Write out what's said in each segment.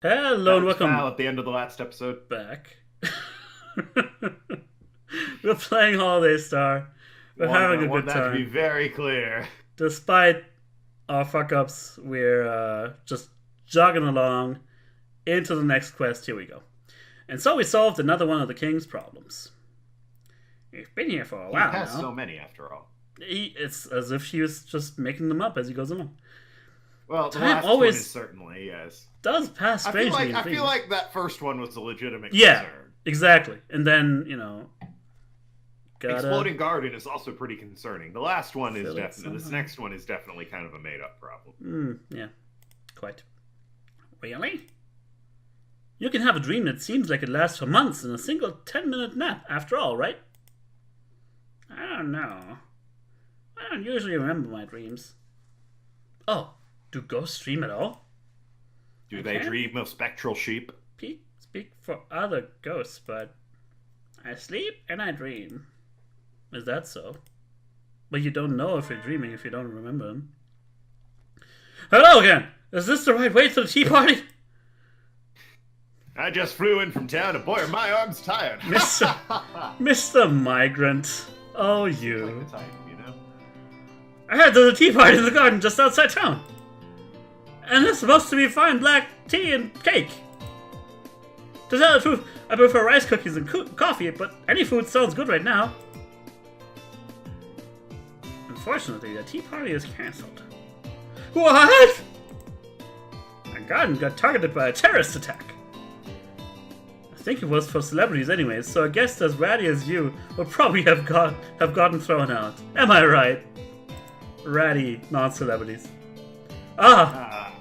Hello That and was welcome Val at the end of the last episode. back. We're playing Holiday Star. We're having a Want good that to be time. very clear. Despite our fuck ups, we're just jogging along into the next quest. Here we go. And so we solved another one of the king's problems. We've been here for a He while has now. so many, after all. It's as if he was just making them up as he goes along. Well, the Time last one is always certainly, yes. does pass I feel strangely like in I feel things. like that first one was a legitimate Yeah, concern. exactly. And then, gotta Exploding garden is also pretty concerning. The last one is fill it definitely. This somehow. next one is definitely kind of a made-up problem. Yeah, quite. Really? You can have a dream that seems like it lasts for months in a single 10-minute nap, after all, right? I don't know. I don't usually remember my dreams. Oh, do ghosts dream at all? Do I they can't dream of spectral sheep? speak for other ghosts, but I sleep and I dream. Is that so? But you don't know if you're dreaming if you don't remember them. Hello again! Is this the right way to the tea party? I just flew in from town, and boy, are my arms tired. Mr. Mr. Migrant. Oh, Like you. the type, you know. I heard there's a tea party in the garden just outside town. And there's supposed to be fine black tea and cake. To tell the truth, I prefer rice cookies and coffee, but any food sounds good right now. Unfortunately, the tea party is cancelled. What? My garden got targeted by a terrorist attack. I think it was for celebrities anyways, so a guest as ratty as you would probably have gotten thrown out. Am I right? Ratty non-celebrities. Ah, Ah,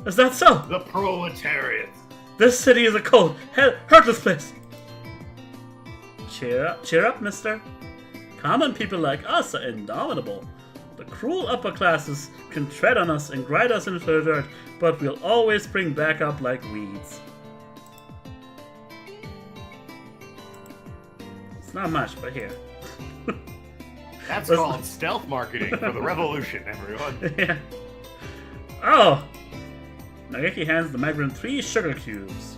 is that so? the proletariat. This city is a cold, heartless place. Cheer up, mister. Common people like us are indomitable. The cruel upper classes can tread on us and grind us into the dirt, but we'll always spring back up like weeds. It's not much, but here. That's Let's- called stealth marketing for the revolution, everyone. Yeah. Oh! Nageki hands the migrant 3 sugar cubes.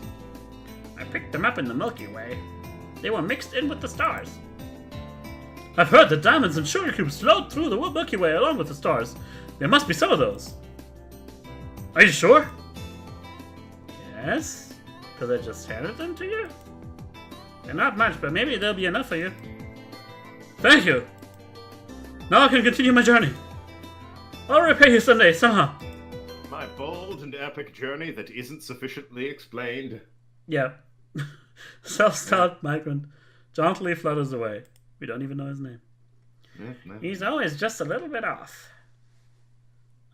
I picked them up in the Milky Way. They were mixed in with the stars. I've heard that diamonds and sugar cubes float through the Milky Way along with the stars. There must be some of those. Are you sure? Yes. Because I just handed them to you? They're not much, but maybe they'll be enough for you. Thank you. Now I can continue my journey. I'll repay you someday, somehow. My bold and epic journey that isn't sufficiently explained. Yeah. Self-styled migrant jauntily flutters away. We don't even know his name. He's always just a little bit off.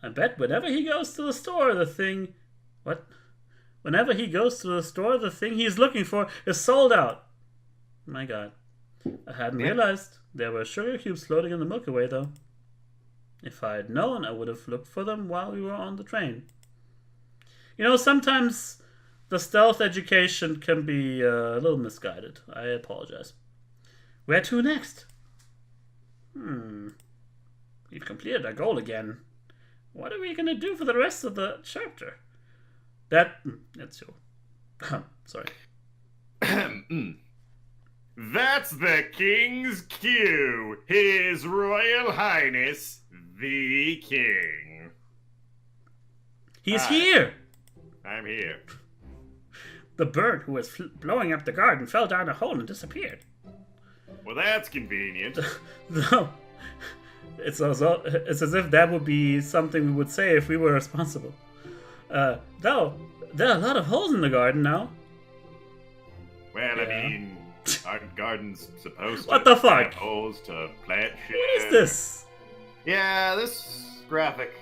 I bet whenever he goes to the store, the thing... What? Whenever he goes to the store, the thing he's looking for is sold out. My god. I hadn't realized there were sugar cubes floating in the Milky Way, though. If I'd known, I would have looked for them while we were on the train. You know, sometimes the stealth education can be a little misguided. I apologize. Where to next? We've completed our goal again. What are we gonna do for the rest of the chapter? That's you. Sorry. That's the King's cue. His Royal Highness, the King. He's Hi. here! I'm here. The bird who was blowing up the garden fell down a hole and disappeared. Well, that's convenient. No. It's as if that would be something we would say if we were responsible. Though, there are a lot of holes in the garden now. Well, Yeah. I mean, aren't gardens supposed What to the fuck? have holes to plant shit? What is this? Yeah, this graphic.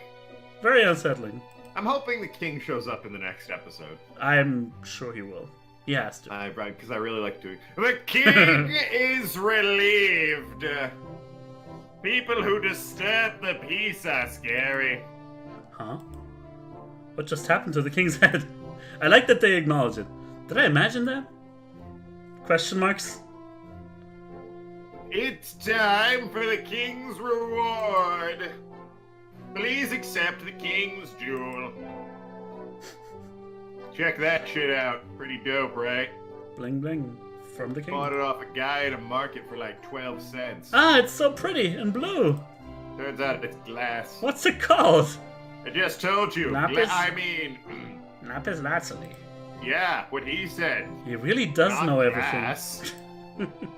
Very unsettling. I'm hoping the King shows up in the next episode. I'm sure he will. He has to. Because I really like doing. The King is relieved. People who disturb the peace are scary. Huh? What just happened to the king's head? I like that they acknowledge it. Did I imagine that? Question marks? It's time for the King's reward. Please accept the King's jewel. Check that shit out. Pretty dope, right? Bling bling from the king. Bought it off a guy at a market for like 12 cents. Ah, it's so pretty and blue. Turns out it's glass. What's it called? I just told you. Lapis? Lapis lazuli. Yeah, what he said. He really does Not know glass. everything.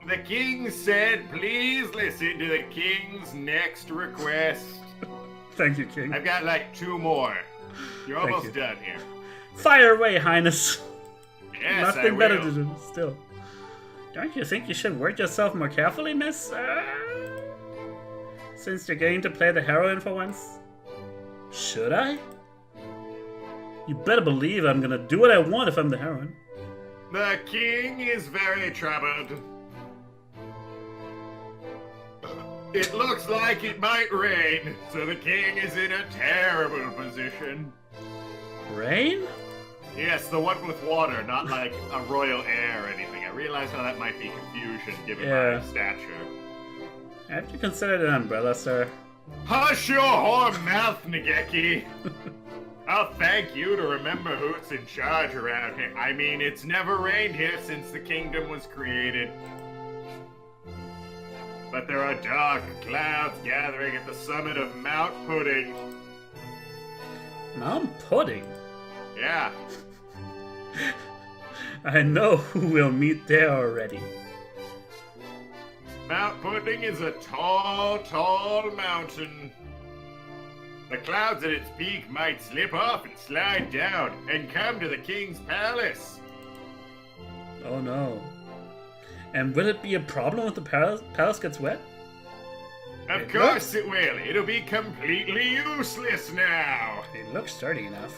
The king said, please listen to the king's next request. Thank you, King. I've got like 2 more. You're Thank almost you. done here. Fire away, Highness. Yes, Nothing I better will. to do, still. Don't you think you should word yourself more carefully, miss? Since you're getting to play the heroine for once? Should I? You better believe I'm gonna do what I want if I'm the heroine. The king is very troubled. It looks like it might rain, so the king is in a terrible position. Rain? Yes, the one with water, not like a royal air or anything. I realize how that might be confusion given Yeah. my stature. Have you considered an umbrella, sir? Hush your whore mouth, Nageki! I'll thank you to remember who's in charge around here. I mean, it's never rained here since the kingdom was created. But there are dark clouds gathering at the summit of Mount Pudding. Mount Pudding? Yeah, I know who will meet there already. Mount Pudding is a tall, tall mountain. The clouds at its peak might slip off and slide down and come to the king's palace. Oh no. And will it be a problem if the palace gets wet? Of course it will. It'll be completely useless now. It looks sturdy enough.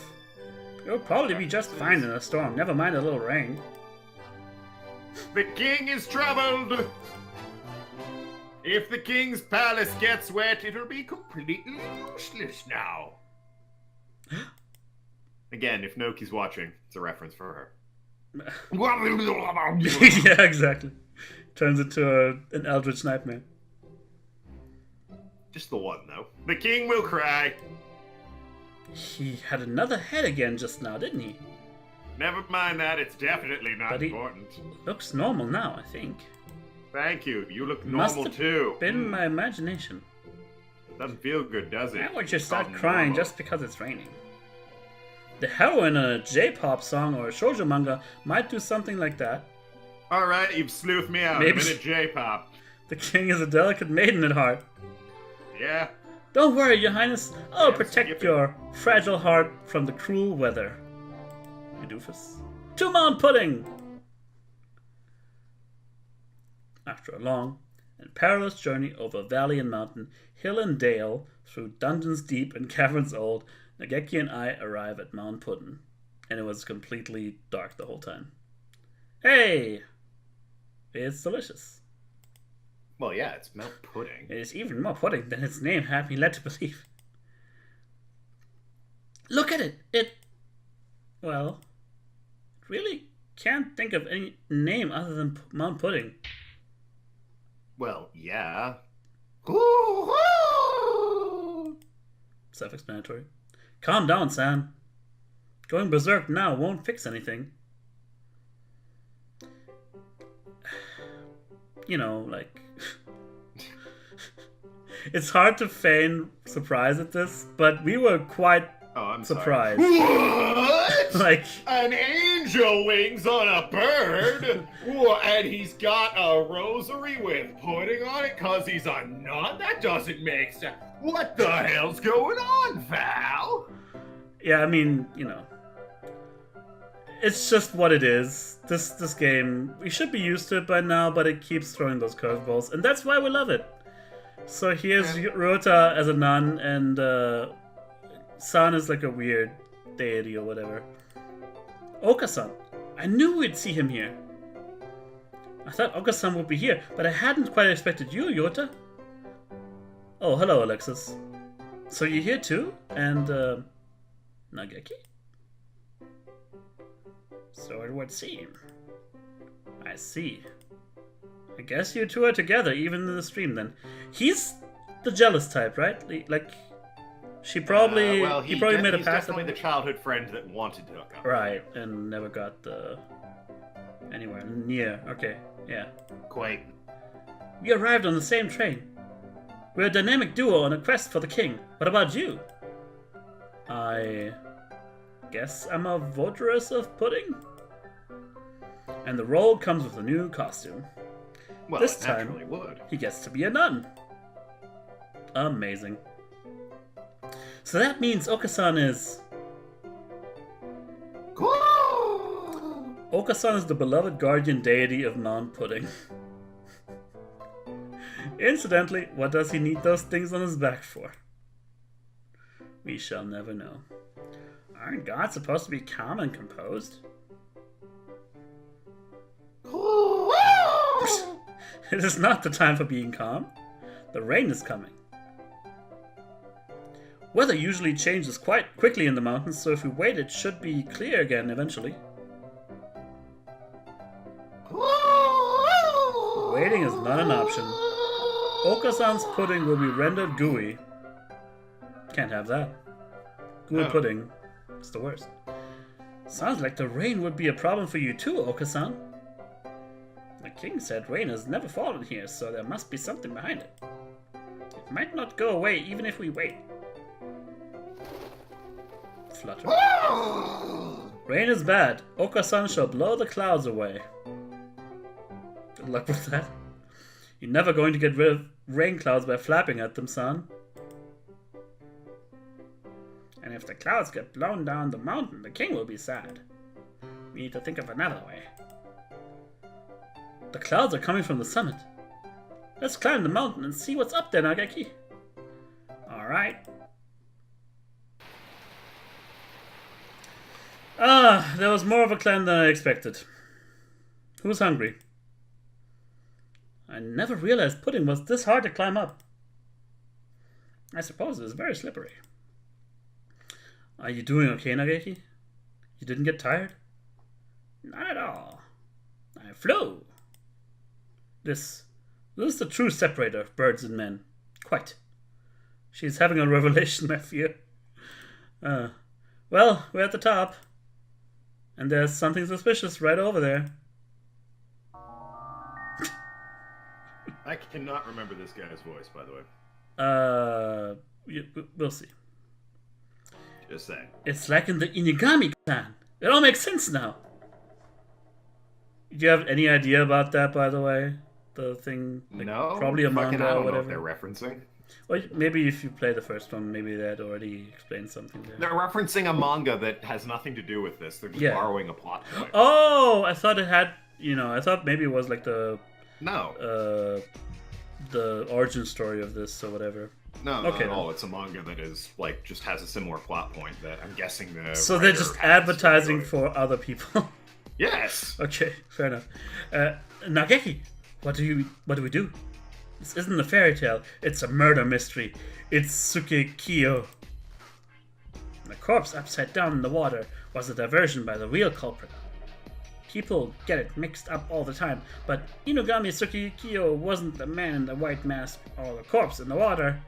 It'll probably be just fine in a storm, never mind a little rain. The king is troubled. If the king's palace gets wet, it'll be completely useless now. Again, if Noki's watching, it's a reference for her. Yeah, exactly. Turns into an eldritch nightmare. Just the one, though. The king will cry. He had another head again just now, didn't he? Never mind that, it's definitely not But he- important. Looks normal now, I think. Thank you. You look Must normal have too. been my imagination. Doesn't feel good, does it? Why would you start Called crying normal. just because it's raining? The heroine in a J-pop song or a shoujo manga might do something like that. Alright, you've sleuthed me out. Maybe- I'm in a J-pop. The king is a delicate maiden at heart. Yeah? Don't worry, your highness. I'll Yeah, protect skip it. your fragile heart from the cruel weather. You doofus. To Mount Pudding! After a long and perilous journey over valley and mountain, hill and dale, through dungeons deep and caverns old, Nageki and I arrive at Mount Pudding, and it was completely dark the whole time. Hey! It's delicious. Well, yeah, it's Mount Pudding. It is even more pudding than its name had me led to believe. Look at it! Well, really can't think of any name other than Mount Pudding. Well, yeah. Self-explanatory. Calm down, Sam. Going berserk now won't fix anything. You know, like... It's hard to feign surprise at this, but we were quite Oh, I'm surprised. sorry. What? Like, An angel wings on a bird? And he's got a rosary with pudding on it because he's a nun? That doesn't make sense. What the hell's going on, Val? yeah, I mean, you know. It's just what it is. This game, we should be used to it by now, but it keeps throwing those curveballs, and that's why we love it. So here's Ryota as a nun, and San is like a weird deity or whatever. Oka-san. I knew we'd see him here. I thought Oka-san would be here, but I hadn't quite expected you, Ryota. Oh, hello, Alexis. So you're here too? And, Nageki? So it would seem. I see. I guess you two are together, even in the stream then. He's the jealous type, right? Like, She probably he probably made a he's pass. Definitely the childhood friend that wanted to hook up. Right, and never got anywhere near. Okay, yeah. Quite. We arrived on the same train. We're a dynamic duo on a quest for the king. What about you? I guess I'm a votaress of pudding? And the role comes with a new costume. Well, this it time, naturally would. he gets to be a nun. Amazing. So that means Okasan is... Okasan is the beloved guardian deity of non-pudding. Incidentally, what does he need those things on his back for? We shall never know. Aren't gods supposed to be calm and composed? It is not the time for being calm. The rain is coming. Weather usually changes quite quickly in the mountains, so if we wait it should be clear again eventually. Waiting is not an option. Okasan's pudding will be rendered gooey. Can't have that. Gooey pudding is the worst. Sounds like the rain would be a problem for you too, Okasan. The king said rain has never fallen here, so there must be something behind it. It might not go away even if we wait. Flutter. Rain is bad. Okasan shall blow the clouds away. Good luck with that. You're never going to get rid of rain clouds by flapping at them, son. And if the clouds get blown down the mountain, the king will be sad. We need to think of another way. The clouds are coming from the summit. Let's climb the mountain and see what's up there, Nageki. Alright. There was more of a climb than I expected. Who's hungry? I never realized pudding was this hard to climb up. I suppose it is very slippery. Are you doing okay, Nageki? You didn't get tired? Not at all. I flew. This is the true separator of birds and men. Quite. She's having a revelation, I fear. Well, we're at the top. And there's something suspicious right over there. I cannot remember this guy's voice, by the way. We'll see. Just saying. It's like in the Inugami clan. It all makes sense now. Do you have any idea about that, by the way? The thing? Like, no. Probably a manga or whatever. Know if they're referencing. Well, maybe if you play the first one, maybe they had already explained something there. They're referencing a manga that has nothing to do with this. They're just borrowing a plot point. Oh, I thought it had, I thought maybe it was like the origin story of this or whatever. No, not at all. It's a manga that is like just has a similar plot point that I'm guessing the. So they're just advertising for other people. Yes. Okay, fair enough. Nageki, what do we do? This isn't a fairy tale. It's a murder mystery. It's Sukekiyo. The corpse upside down in the water was a diversion by the real culprit. People get it mixed up all the time, but Inugami Sukekiyo wasn't the man in the white mask or the corpse in the water.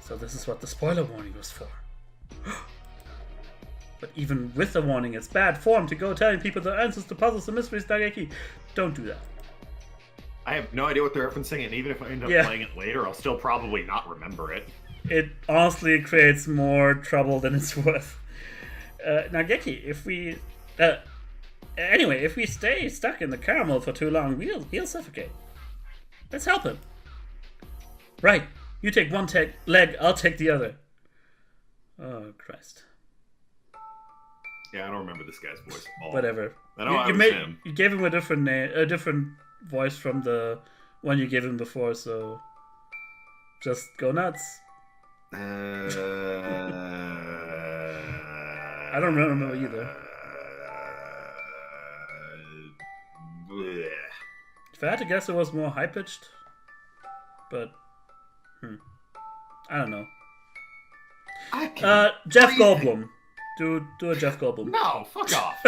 So this is what the spoiler warning was for. But even with the warning, it's bad form to go telling people the answers to puzzles and mysteries, Nageki. Don't do that. I have no idea what they're referencing, and even if I end up playing it later, I'll still probably not remember it. It honestly creates more trouble than it's worth. Nageki, if we... anyway, if we stay stuck in the caramel for too long, he'll suffocate. Let's help him. Right. You take one leg, I'll take the other. Oh, Christ. Yeah, I don't remember this guy's voice at all. Whatever. I know him. You gave him a different name, a different voice from the one you gave him before, so just go nuts. I don't remember either. If I had to guess, it was more high pitched, but I don't know. Jeff Goldblum. Do a Jeff Goldblum. No, fuck off.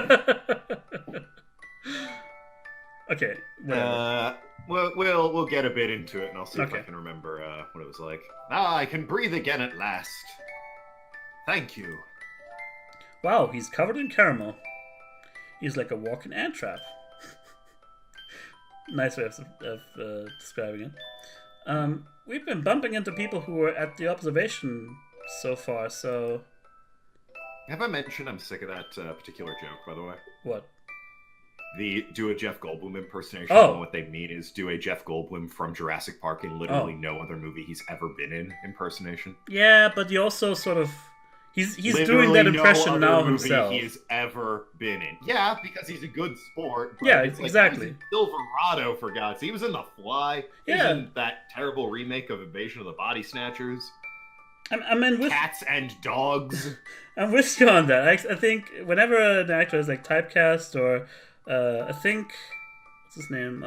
Okay. We'll get a bit into it, and I'll see if I can remember what it was like. I can breathe again at last. Thank you. Wow, he's covered in caramel. He's like a walking ant trap. Nice way of describing it. We've been bumping into people who were at the observation so far, so... Have I mentioned I'm sick of that particular joke, by the way? What? Do a Jeff Goldblum impersonation. Oh. And what they mean is do a Jeff Goldblum from Jurassic Park in literally no other movie he's ever been in impersonation. Yeah, but you also sort of... He's Literally doing that impression no now other movie himself. he's ever been in. Yeah, because he's a good sport. Yeah, it's exactly. Like, Silverado, for God's sake. He was in The Fly. He was in that terrible remake of Invasion of the Body Snatchers. I mean, with Cats and Dogs. I'm with you on that. I think whenever an actor is like typecast, or I think what's his name?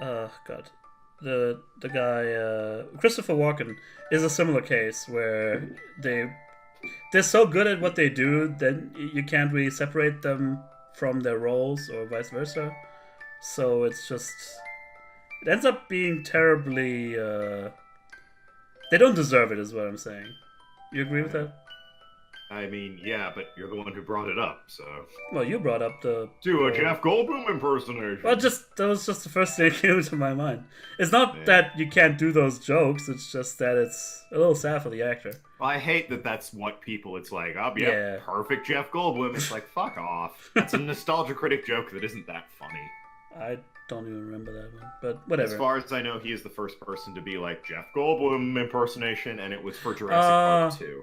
God, the guy Christopher Walken is a similar case where they're so good at what they do, then you can't really separate them from their roles, or vice versa. So it ends up being terribly. They don't deserve it, is what I'm saying. You agree with that? I mean, yeah, but you're the one who brought it up, so... Well, you brought up the... Do a Jeff Goldblum impersonation. Well, that was just the first thing that came to my mind. It's not that you can't do those jokes, it's just that it's a little sad for the actor. Well, I hate that that's what people... It's like, oh, yeah, perfect Jeff Goldblum. It's like, fuck off. That's a Nostalgia Critic joke that isn't that funny. I don't even remember that one, but whatever. As far as I know, he is the first person to be like Jeff Goldblum impersonation, and it was for Jurassic Park 2.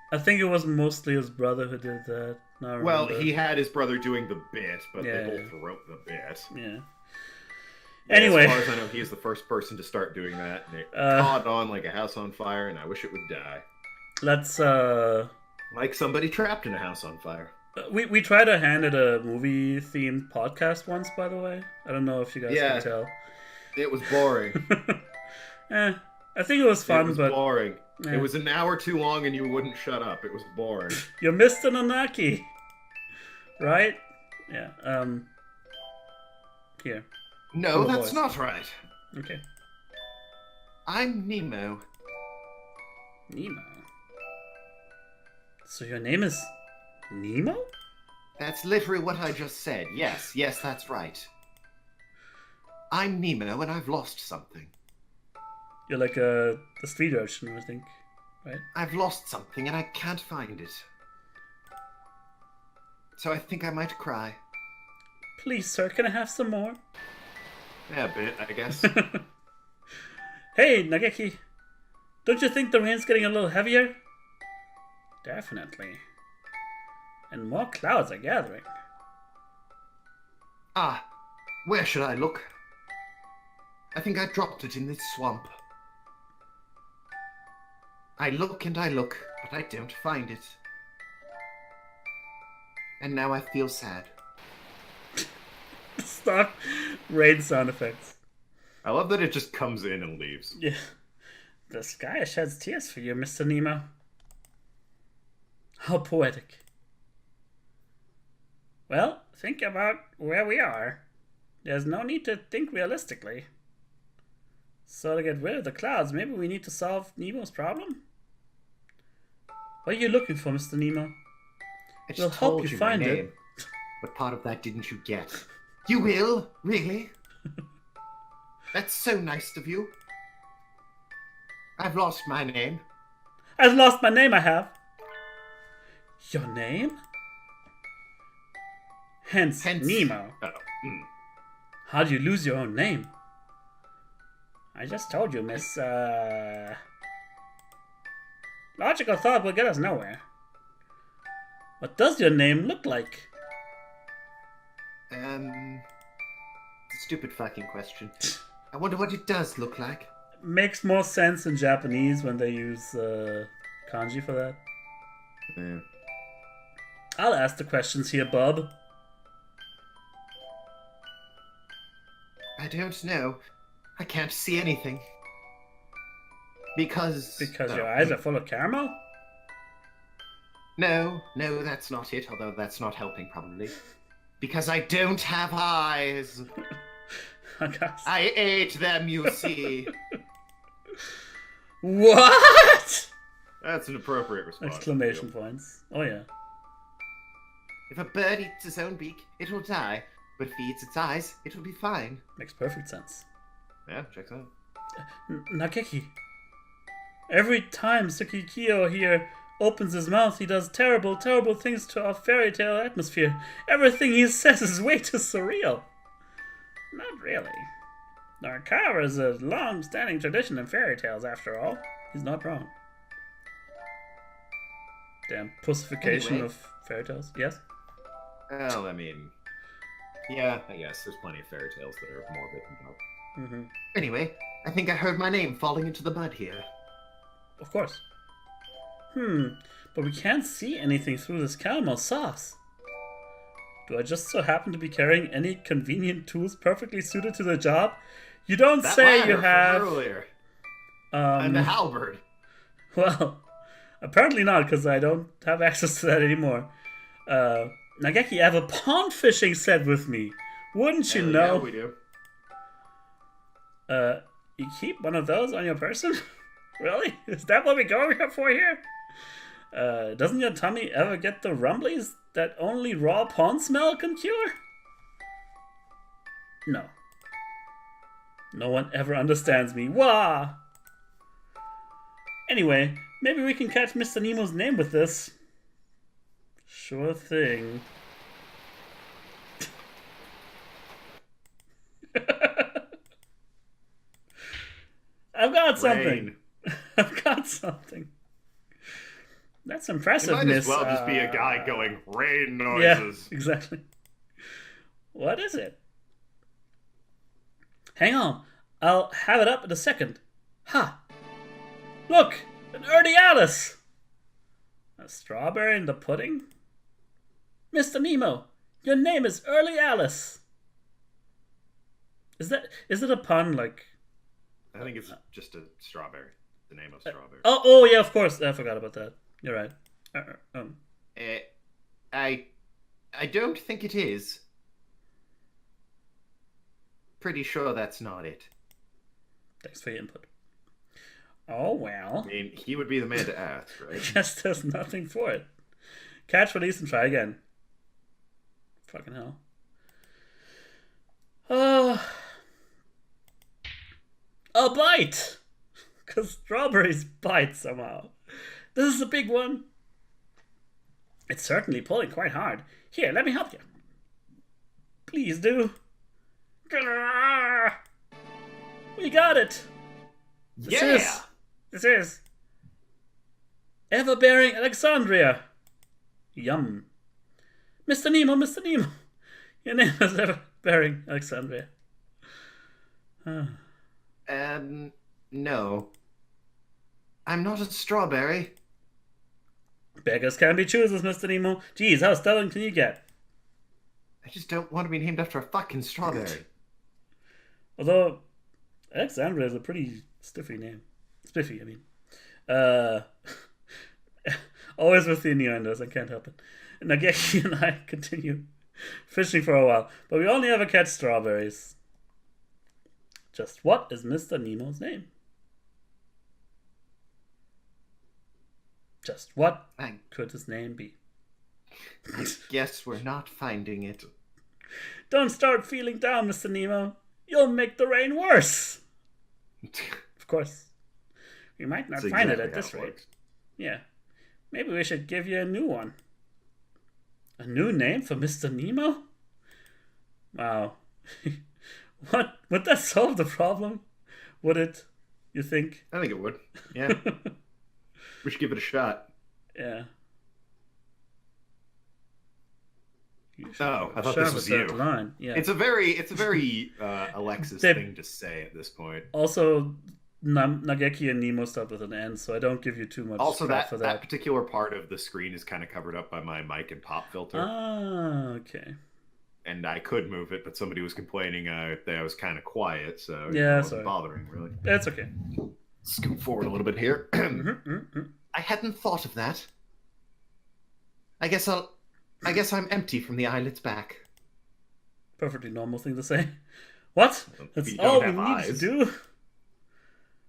I think it was mostly his brother who did that. Well, he had his brother doing the bit, but they both wrote the bit. Yeah. Anyway. As far as I know, he is the first person to start doing that, and it caught on like a house on fire, and I wish it would die. Let's, like somebody trapped in a house on fire. We tried a hand at a movie-themed podcast once, by the way. I don't know if you guys can tell. It was boring. I think it was fun, but... boring. It was an hour too long and you wouldn't shut up. It was boring. You missed an Anaki. Right? Yeah. Here. No, that's not right. Okay. I'm Nemo. Nemo? So your name is Nemo? That's literally what I just said. Yes, that's right. I'm Nemo and I've lost something. You're like the street urchin, I think, right? I've lost something and I can't find it. So I think I might cry. Please, sir, can I have some more? Yeah, a bit, I guess. Hey, Nageki. Don't you think the rain's getting a little heavier? Definitely. And more clouds are gathering. Ah, where should I look? I think I dropped it in this swamp. I look and I look, but I don't find it. And now I feel sad. Stop rain sound effects. I love that it just comes in and leaves. Yeah. The sky sheds tears for you, Mr. Nemo. How poetic. Well, think about where we are. There's no need to think realistically. So to get rid of the clouds, maybe we need to solve Nemo's problem? What are you looking for, Mr. Nemo? We'll help you find it. What part of that didn't you get? You will? Really? That's so nice of you. I've lost my name. I've lost my name, I have. Your name? Hence Nemo. How'd you lose your own name? I just told you, Miss, Logical thought will get us nowhere. What does your name look like? Stupid fucking question. I wonder what it does look like. Makes more sense in Japanese when they use kanji for that. Yeah. I'll ask the questions here, bub. I don't know. I can't see anything. Because your eyes are full of caramel? No, that's not it, although that's not helping probably. Because I don't have eyes. I ate them, you see. What? That's an appropriate response. Exclamation points. Oh yeah. If a bird eats its own beak, it will die. But if he eats its eyes, it will be fine. Makes perfect sense. Yeah, checks out. Nageki. Every time Tsukikyo here opens his mouth, he does terrible, terrible things to our fairy tale atmosphere. Everything he says is way too surreal. Not really. Narakawa is a long-standing tradition in fairy tales, after all. He's not wrong. Damn pussification Anyway. of fairy tales. Yes? Well, I mean, yeah, I guess there's plenty of fairy tales that are morbid and dark. Mm-hmm. Anyway, I think I heard my name falling into the mud here. Of course. But we can't see anything through this caramel sauce. Do I just so happen to be carrying any convenient tools perfectly suited to the job? You don't That say ladder you have. from earlier. And the halberd. Well, apparently not, because I don't have access to that anymore. Nageki, I have a pond fishing set with me. Wouldn't you know? Yeah, we do. You keep one of those on your person? Really? Is that what we go for here? Doesn't your tummy ever get the rumblies that only raw pond smell can cure? No. No one ever understands me. Wah! Anyway, maybe we can catch Mr. Nemo's name with this. Sure thing. I've got something. Rain. I've got something. That's impressive, It might Miss. as well just be a guy going rain Yeah, noises. exactly. What is it? Hang on. I'll have it up in a second. Ha! Look! An Early Alice! A strawberry in the pudding? Mr. Nemo, your name is Early Alice. Is it a pun, like... I think it's just a strawberry. The name of strawberry. Oh, yeah, of course. I forgot about that. You're right. I don't think it is. Pretty sure that's not it. Thanks for your input. Oh, well. I mean, he would be the man to ask, I right? guess there's nothing for it. Catch, release, and try again. Fucking hell. A bite! Because strawberries bite somehow. This is a big one. It's certainly pulling quite hard. Here, let me help you. Please do. We got it. This is Ever-bearing Alexandria. Yum. Mr. Nemo. Your name is Ever-bearing Alexandria. No. I'm not a strawberry. Beggars can be choosers, Mr. Nemo. Geez, how stubborn can you get? I just don't want to be named after a fucking strawberry. Although, Alexandria is a pretty spiffy name. Spiffy, I mean. Always with the innuendos, I can't help it. Nageki and I continue fishing for a while, but we only ever catch strawberries. Just what is Mr. Nemo's name? Just what could his name be? I guess we're not finding it. Don't start feeling down, Mr. Nemo. You'll make the rain worse. Of course. We might not find it at this rate. Yeah. Maybe we should give you a new one. A new name for Mr. Nemo? Wow. Would that solve the problem? Would it? You think? I think it would. Yeah. We should give it a shot. Yeah. Oh, I thought this was you. Line. Yeah. It's a very Alexis thing to say at this point. Also, Nageki and Nemo start with an N, so I don't give you too much crap for that particular part of the screen is kind of covered up by my mic and pop filter. Ah, okay. And I could move it, but somebody was complaining that I was kind of quiet, so yeah, it wasn't bothering, really. That's okay. Scoot forward a little bit here. I hadn't thought of that. I guess I'm empty from the eyelids back. Perfectly normal thing to say. What? That's all we need to do?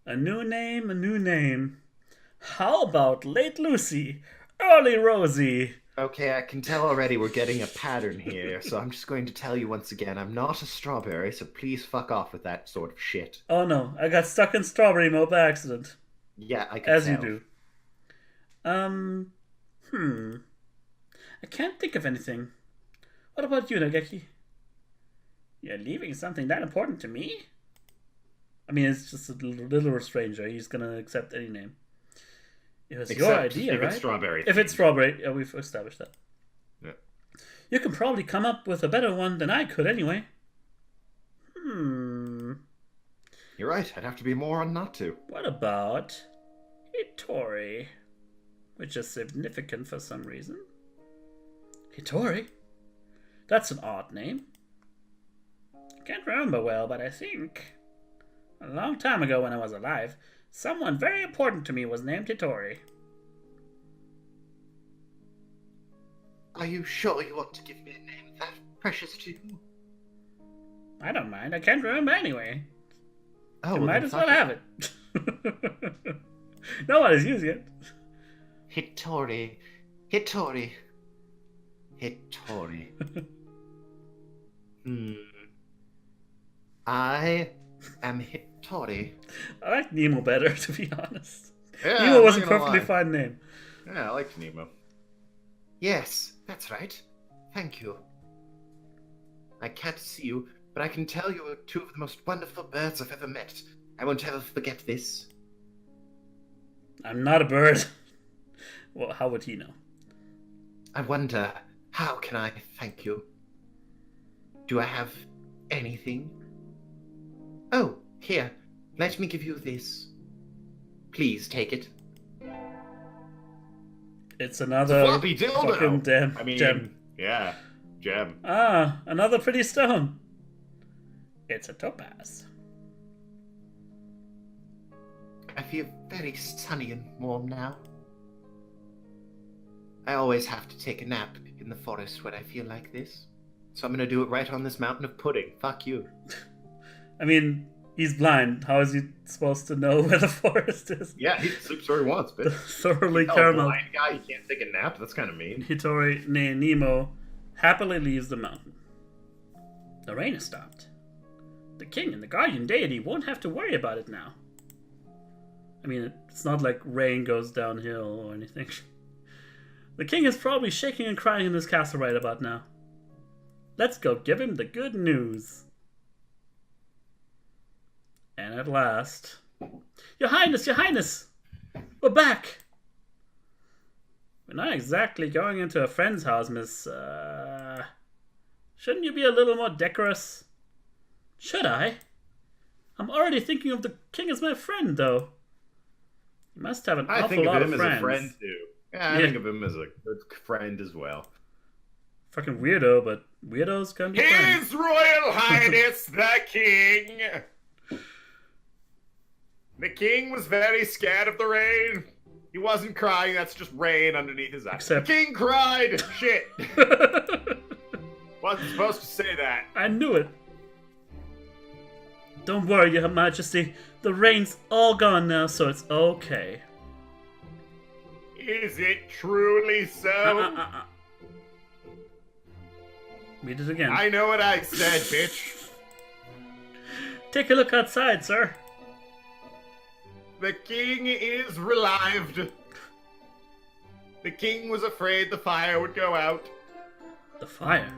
A new name, a new name. How about late Lucy, early Rosie? Okay, I can tell already we're getting a pattern here, so I'm just going to tell you once again, I'm not a strawberry, so please fuck off with that sort of shit. Oh no, I got stuck in strawberry mode by accident. Yeah, I can As tell. you do. I can't think of anything. What about you, Nageki? You're leaving something that important to me? I mean, it's just a little stranger. He's gonna accept any name. It was your idea, if right? It's strawberry. If it's strawberry, yeah, we've established that. Yeah. You can probably come up with a better one than I could anyway. You're right, I'd have to be a moron not to. What about Hitori? Which is significant for some reason. Hitori? That's an odd name. I can't remember well, but I think a long time ago when I was alive, someone very important to me was named Hitori. Are you sure you want to give me a name that precious to you? I don't mind. I can't remember anyway. Oh, You well, might then as well fuck have it. No one is using it. Hitori. I am Hitori. I like Nemo better, to be honest. Yeah, Nemo was a I'm not gonna perfectly lie. fine name. Yeah, I liked Nemo. Yes, that's right. Thank you. I can't see you, but I can tell you are two of the most wonderful birds I've ever met. I won't ever forget this. I'm not a bird. Well, how would he know? I wonder, how can I thank you? Do I have anything? Oh, here, let me give you this. Please take it. It's It's a another floppy dildo. fucking damn I mean, gem. yeah, gem. Ah, another pretty stone. It's a topaz. I feel very sunny and warm now. I always have to take a nap in the forest when I feel like this. So I'm gonna do it right on this mountain of pudding. Fuck you. I mean, he's blind. How is he supposed to know where the forest is? Yeah, he sleeps where he wants, The but thoroughly oh, caramel. blind guy, you can't take a nap. That's kind of mean. Hitori Nemo happily leaves the mountain. The rain has stopped. The king and the guardian deity won't have to worry about it now. I mean, it's not like rain goes downhill or anything. The king is probably shaking and crying in his castle right about now. Let's go give him the good news. And at last... Your Highness! We're back! We're not exactly going into a friend's house, miss. Shouldn't you be a little more decorous? Should I? I'm already thinking of the king as my friend, though. You must have an I awful think lot of him of as friends. a friend too. Yeah, I Yeah. think of him as a good friend as well. Fucking weirdo, but weirdos can be friends. His Royal Highness the King! The king was very scared of the rain. He wasn't crying, that's just rain underneath his eyes. Except- The king cried! Shit! Wasn't supposed to say that. I knew it. Don't worry, Your Majesty. The rain's all gone now, so it's okay. Is it truly so? Read it again. I know what I said, bitch. Take a look outside, sir. The king is relieved. The king was afraid the fire would go out. The fire.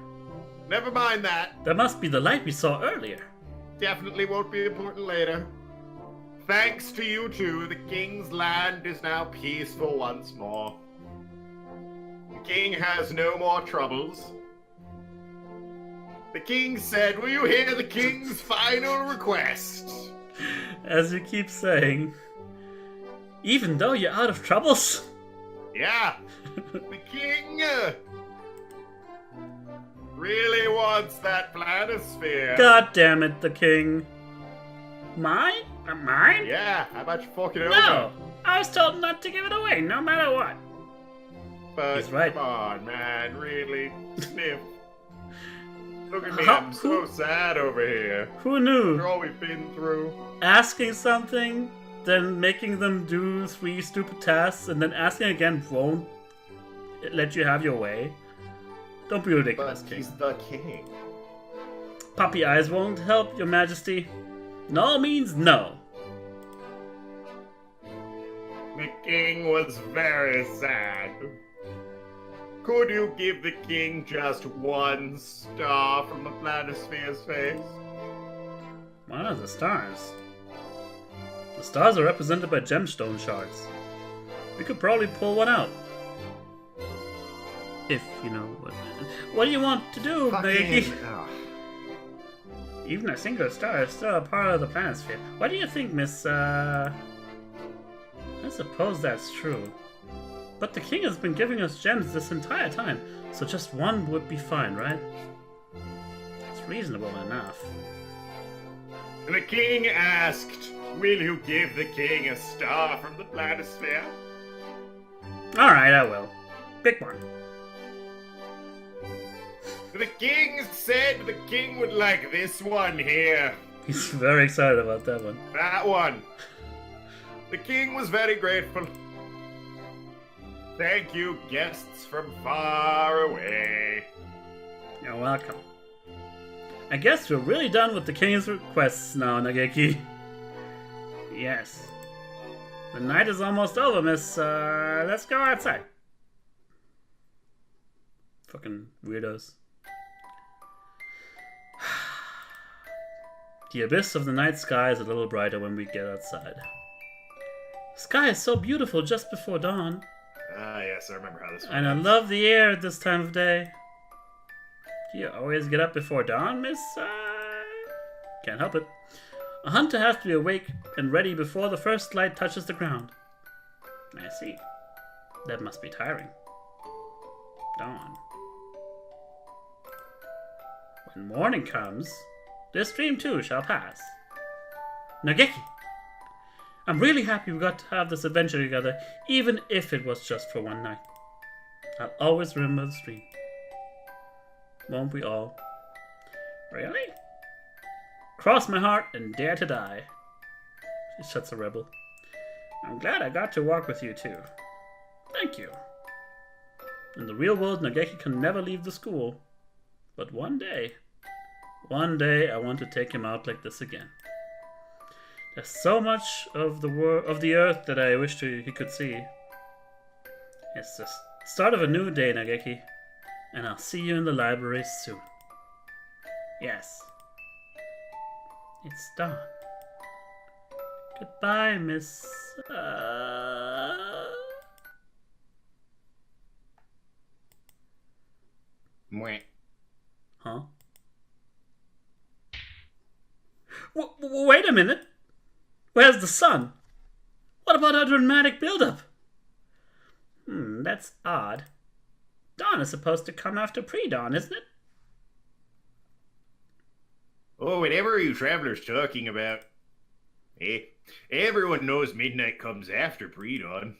Never mind that. That must be the light we saw earlier. Definitely won't be important later. Thanks to you two, the king's land is now peaceful once more. The king has no more troubles. The king said, will you hear the king's final request? As you keep saying. Even though you're out of troubles? Yeah, the king really wants that planisphere. God damn it, the king. Mine? Mine? Yeah, how about you fork it over? No! I was told not to give it away, no matter what. But He's right. come on, man, really? Sniff. Look at me, How- I'm so sad over here. Who knew? After all we've been through. Asking something then making them do 3 stupid tasks and then asking again won't let you have your way. Don't be ridiculous, But King. he's the king. Puppy eyes won't help, Your Majesty. No means no. The king was very sad. Could you give the king just 1 star from the planisphere's face? What are the stars? The stars are represented by gemstone shards. We could probably pull one out. If you know what. What do you want to do, Nageki? Fucking- ugh. Even a single star is still a part of the planisphere. What do you think, Miss, I suppose that's true. But the king has been giving us gems this entire time, so just 1 would be fine, right? It's reasonable enough. The king asked, will you give the king a star from the planisphere? Alright, I will. Pick one. The king said the king would like this one here. He's very excited about that one. That one. The king was very grateful. Thank you, guests from far away. You're welcome. I guess we're really done with the king's requests now, Nageki. Yes. The night is almost over, miss. Let's go outside. Fucking weirdos. The abyss of the night sky is a little brighter when we get outside. The sky is so beautiful just before dawn. Ah, yes, I remember how this And I went. love the air at this time of day. Do you always get up before dawn, miss? Can't help it. A hunter has to be awake and ready before the first light touches the ground. I see. That must be tiring. Dawn. When morning comes, this dream too shall pass. Nageki! I'm really happy we got to have this adventure together, even if it was just for 1 night. I'll always remember the stream. Won't we all? Really? Cross my heart and dare to die. She shuts a rebel. I'm glad I got to walk with you too. Thank you. In the real world, Nageki can never leave the school. But one day I want to take him out like this again. There's so much of the earth that I wish he could see. It's the start of a new day, Nageki. And I'll see you in the library soon. Yes. It's dawn. Goodbye, Miss... Mwah. Huh? Wait a minute! Where's the sun? What about our dramatic build-up? That's odd. Dawn is supposed to come after pre-dawn, isn't it? Oh, whatever are you travelers talking about? Everyone knows midnight comes after pre-dawn.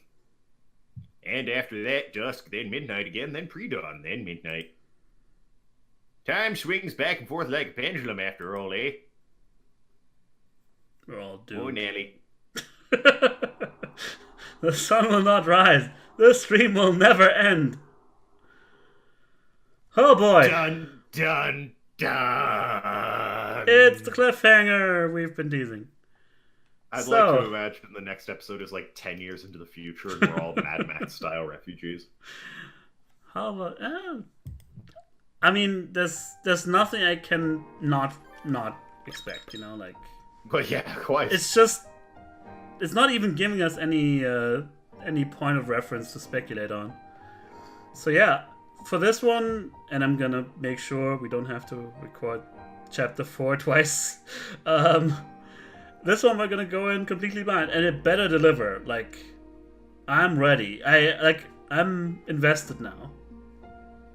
And after that, dusk, then midnight again, then pre-dawn, then midnight. Time swings back and forth like a pendulum after all, eh? We're all doomed. Oh, Nelly. The sun will not rise. This stream will never end. Oh boy. Dun, dun, dun. It's the cliffhanger we've been teasing. I'd So- like to imagine the next episode is like 10 years into the future and we're all Mad Max style refugees. How about... I mean, there's nothing I can not expect, you know, like... But yeah, quite. It's just... It's not even giving us any point of reference to speculate on. So yeah, for this one, and I'm gonna make sure we don't have to record chapter 4 twice. This one we're gonna go in completely blind, and it better deliver. Like, I'm ready. I'm invested now.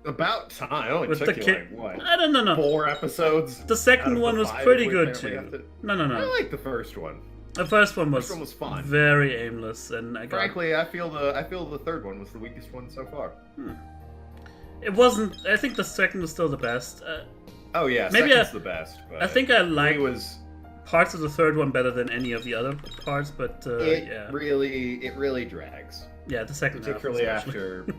About time. It only With took the you kid, like, what? I don't know. 4 episodes? The out second of one the was 5 pretty we good apparently have too. to- No. I like the first one. The first one was fun. very aimless, and I got. Frankly, I feel the third one was the weakest one so far. It wasn't. I think the second was still the best. Oh yeah, Maybe second's the best. But I think I like. three was parts of the third one better than any of the other parts, but yeah. It really drags. Yeah, the second particularly half especially.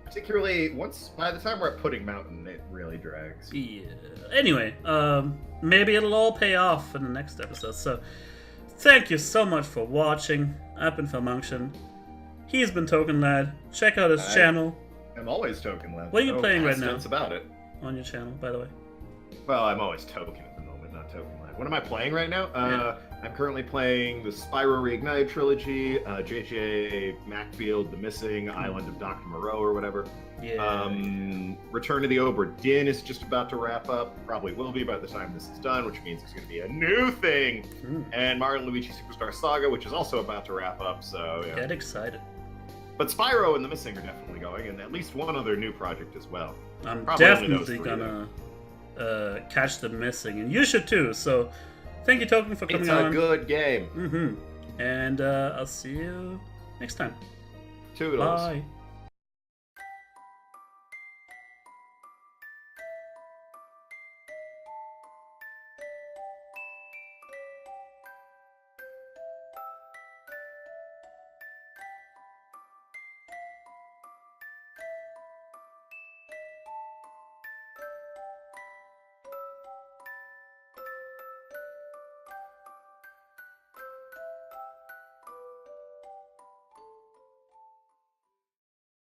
particularly by the time we're at Pudding Mountain, it really drags. Yeah. Anyway, maybe it'll all pay off in the next episode. So, thank you so much for watching. I've been falmunction. He's been Token Lad. Check out his channel. I'm always Token Lad. What are you playing right now? That's about it. On your channel, by the way. Well, I'm always Token at the moment, not Token Lad. What am I playing right now? I'm currently playing the Spyro Reignited trilogy, JJ Macfield, The Missing, Island of Dr. Moreau, or whatever. Yeah. Return to the Obra Dinn is just about to wrap up. Probably will be by the time this is done, which means it's going to be a new thing. And Mario and Luigi Superstar Saga, which is also about to wrap up. So yeah. Get excited. But Spyro and The Missing are definitely going, and at least one other new project as well. I'm Probably definitely gonna catch The Missing, and you should too. So, thank you, Token, for coming on. It's a good game. And I'll see you next time. Toodles. Bye.